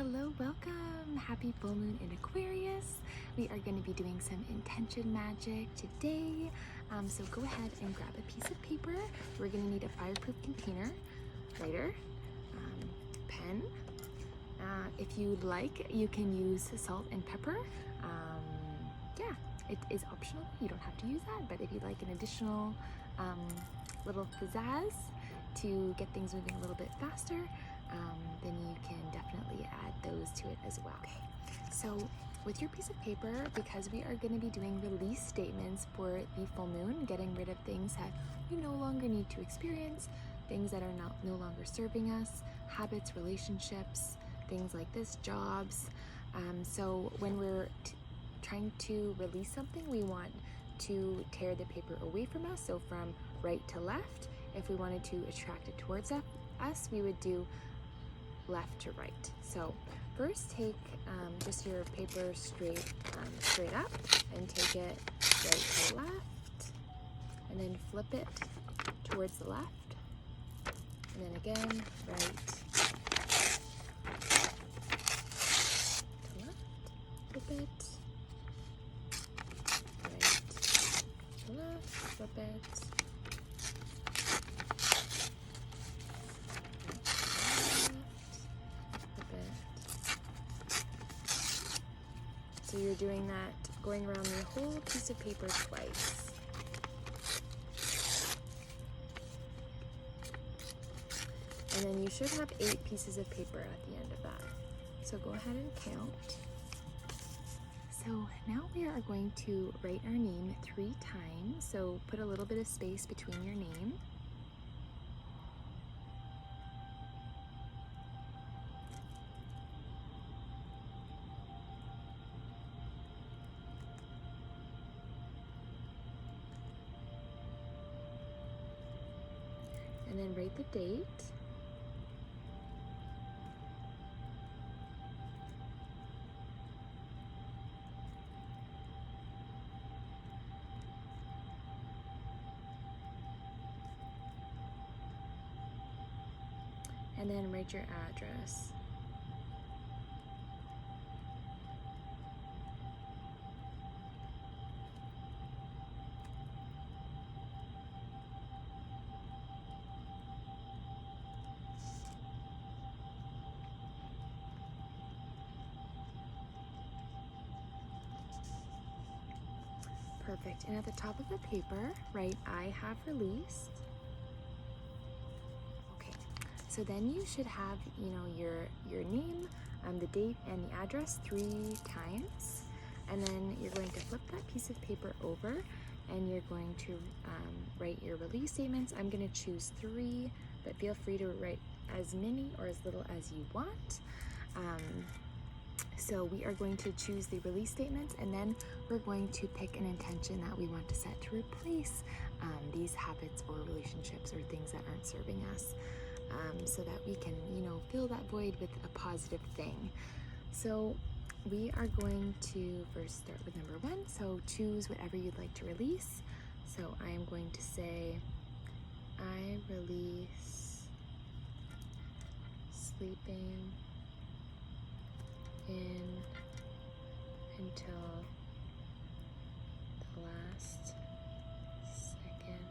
Hello, welcome. Happy full moon in Aquarius. We are going to be doing some intention magic today. So go ahead and grab a piece of paper. We're going to need a fireproof container, lighter, pen. If you'd like, you can use salt and pepper. Yeah, it is optional. You don't have to use that, but if you'd like an additional little pizzazz to get things moving a little bit faster, then you can definitely add those to it as well. Okay, so with your piece of paper, because we are going to be doing release statements for the full moon, getting rid of things that we no longer need to experience, things that are no longer serving us, habits, relationships, things like this, jobs. So when we're trying to release something, we want to tear the paper away from us, so from right to left. If we wanted to attract it towards us, we would do left to right. So first take just your paper straight up and take it right to left, and then flip it towards the left, and then again right to left, flip it, right to left, flip it, so you're doing that, going around the whole piece of paper twice. And then you should have 8 pieces of paper at the end of that. So go ahead and count. So now we are going to write our name 3 times. So put a little bit of space between your name. And then write the date. And then write your address. Perfect. And at the top of the paper, write I have released. Okay. So then you should have, your name, the date, and the address 3 times. And then you're going to flip that piece of paper over, and you're going to write your release statements. I'm going to choose 3, but feel free to write as many or as little as you want. So we are going to choose the release statements, and then we're going to pick an intention that we want to set to replace these habits or relationships or things that aren't serving us, so that we can, fill that void with a positive thing. So we are going to first start with number 1. So choose whatever you'd like to release. So I am going to say, I release sleeping in until the last second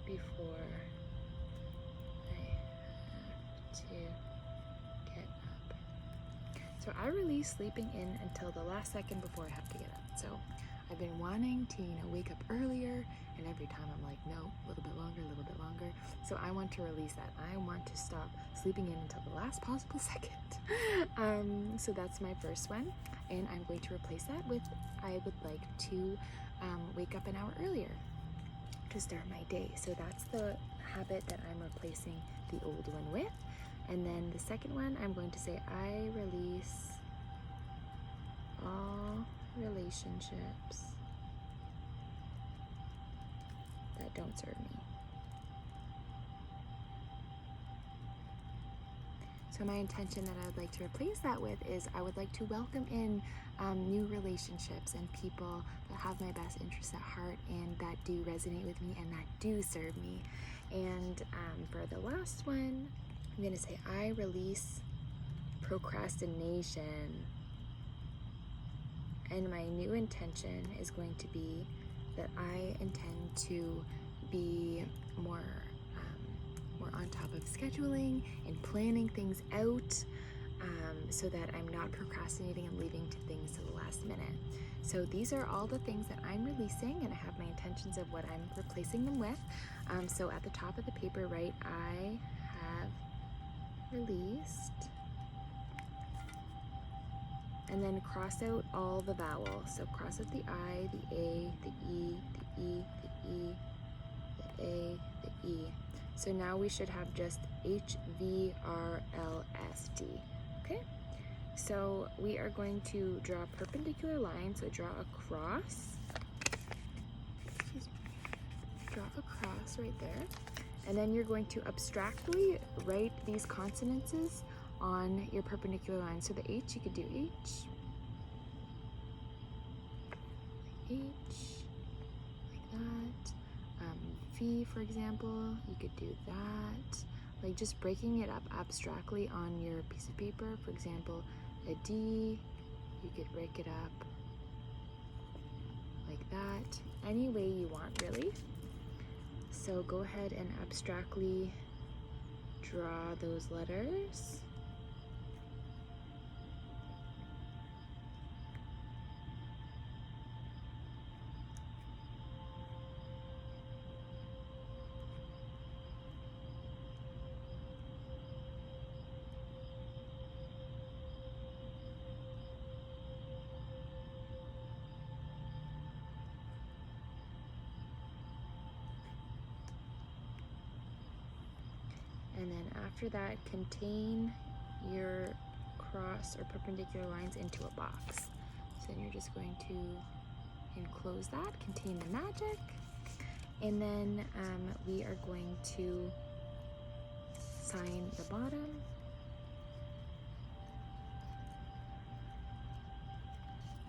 before I have to get up. So I release sleeping in until the last second before I have to get up. So I've been wanting to, wake up earlier, and every time I'm like, no, a little bit longer, a little bit longer. So I want to release that. I want to stop sleeping in until the last possible second. So that's my first one, and I'm going to replace that with, I would like to wake up an hour earlier to start my day. So that's the habit that I'm replacing the old one with. And then the second one, I'm going to say, I release all relationships that don't serve me. So my intention that I would like to replace that with is I would like to welcome in new relationships and people that have my best interests at heart and that do resonate with me and that do serve me. And for the last one, I'm going to say, I release procrastination. And my new intention is going to be that I intend to be more on top of scheduling and planning things out, so that I'm not procrastinating and leaving to things to the last minute. So these are all the things that I'm releasing, and I have my intentions of what I'm replacing them with. So at the top of the paper, right, I have released, and then cross out all the vowels. So cross out the I, the A, the E, the E, the E, the A, the E. So now we should have just HVRLSD. Okay? So we are going to draw a perpendicular line. So draw a cross. Draw a cross right there. And then you're going to abstractly write these consonants on your perpendicular line. So the H, you could do H, like that. V, for example, you could do that. Like just breaking it up abstractly on your piece of paper. For example, a D, you could break it up like that. Any way you want, really. So go ahead and abstractly draw those letters. And then after that, contain your cross or perpendicular lines into a box. So then you're just going to enclose that, contain the magic, and then we are going to sign the bottom.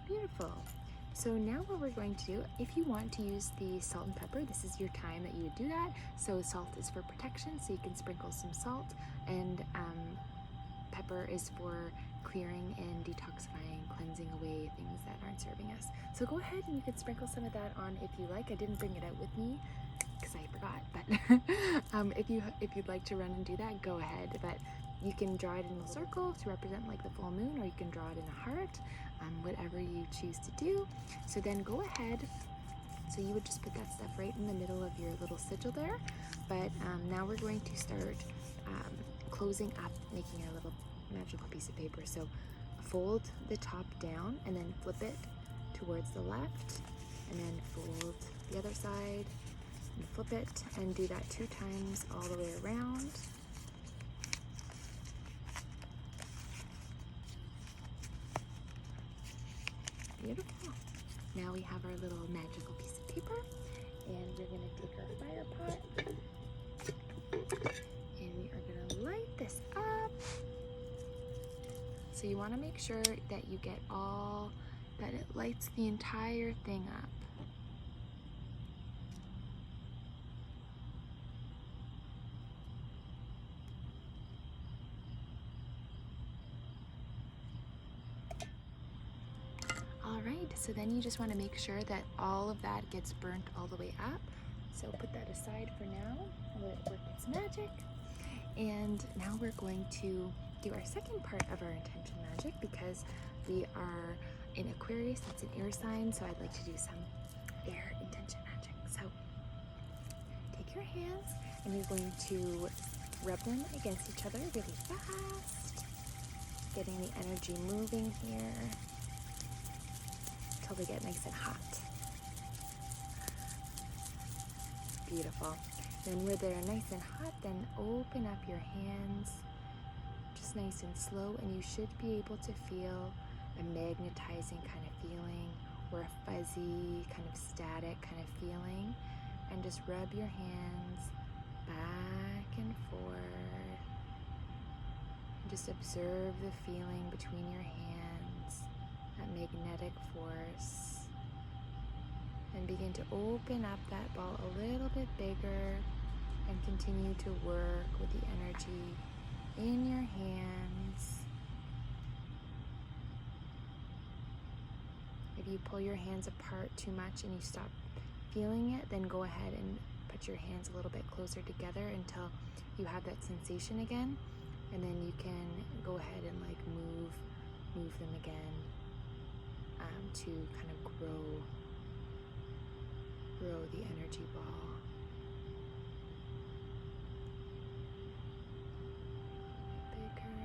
Beautiful. So now what we're going to do, if you want to use the salt and pepper, this is your time that you would do that. So salt is for protection, so you can sprinkle some salt, and pepper is for clearing and detoxifying, cleansing away things that aren't serving us. So go ahead and you can sprinkle some of that on if you like. I didn't bring it out with me because I forgot, but if you'd like to run and do that, go ahead. But you can draw it in a circle to represent like the full moon, or you can draw it in a heart, whatever you choose to do. So then go ahead. So you would just put that stuff right in the middle of your little sigil there. But now we're going to start closing up, making our little magical piece of paper. So fold the top down and then flip it towards the left, and then fold the other side and flip it, and do that 2 times all the way around. Beautiful. Now we have our little magical piece of paper, and we're going to take our fire pot and we are going to light this up. So you want to make sure that you get that it lights the entire thing up. Alright, so then you just want to make sure that all of that gets burnt all the way up. So put that aside for now, let it work its magic. And now we're going to do our second part of our intention magic, because we are in Aquarius, it's an air sign, so I'd like to do some air intention magic. So take your hands and you're going to rub them against each other really fast, getting the energy moving here until they get nice and hot. Beautiful. Then when they're nice and hot, then open up your hands just nice and slow, and you should be able to feel a magnetizing kind of feeling, or a fuzzy kind of static kind of feeling. And just rub your hands back and forth. And just observe the feeling between your hands, that magnetic force. And begin to open up that ball a little bit bigger, and continue to work with the energy in your hands. If you pull your hands apart too much and you stop feeling it, then go ahead and put your hands a little bit closer together until you have that sensation again, and then you can go ahead and like move them again to kind of grow the energy ball. Bigger.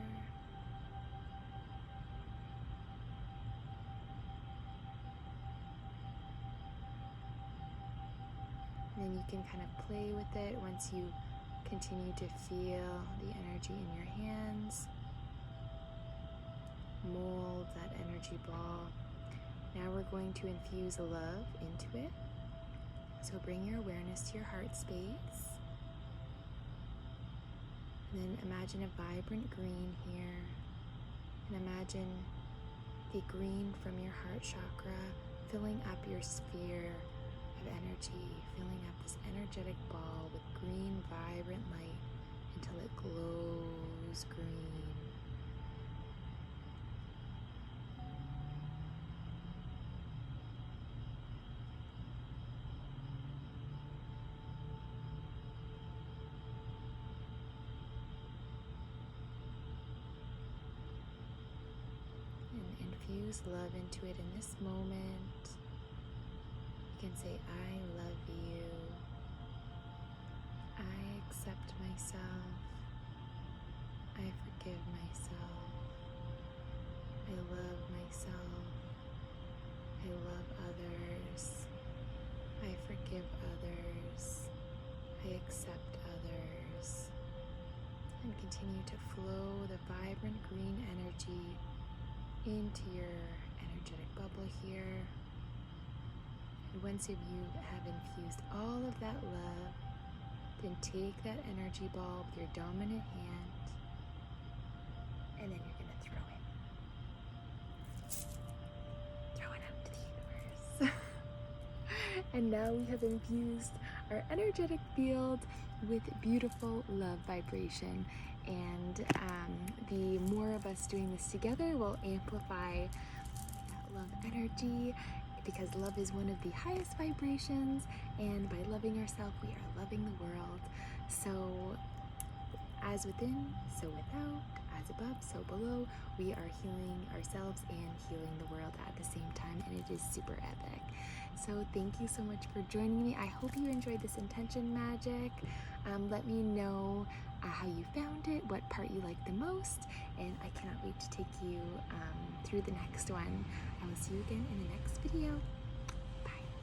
And then you can kind of play with it once you continue to feel the energy in your hands. Mold that energy ball. Now we're going to infuse love into it. So bring your awareness to your heart space. And then imagine a vibrant green here. And imagine the green from your heart chakra filling up your sphere of energy, filling up this energetic ball with green, vibrant light until it glows green. Infuse love into it in this moment. You can say, I love you. I accept myself. I forgive myself. I love myself. I love others. I forgive others. I accept others. And continue to flow the vibrant green energy into your energetic bubble here. And once you have infused all of that love, then take that energy ball with your dominant hand, and then you're going to throw it out to the universe. And now we have infused our energetic field with beautiful love vibration. And the more of us doing this together will amplify that love energy, because love is one of the highest vibrations, and by loving ourselves, we are loving the world. So as within, so without, as above, so below, we are healing ourselves and healing the world at the same time, and it is super epic. So thank you so much for joining me. I hope you enjoyed this intention magic. Let me know how you found it, what part you liked the most, and I cannot wait to take you through the next one. I will see you again in the next video.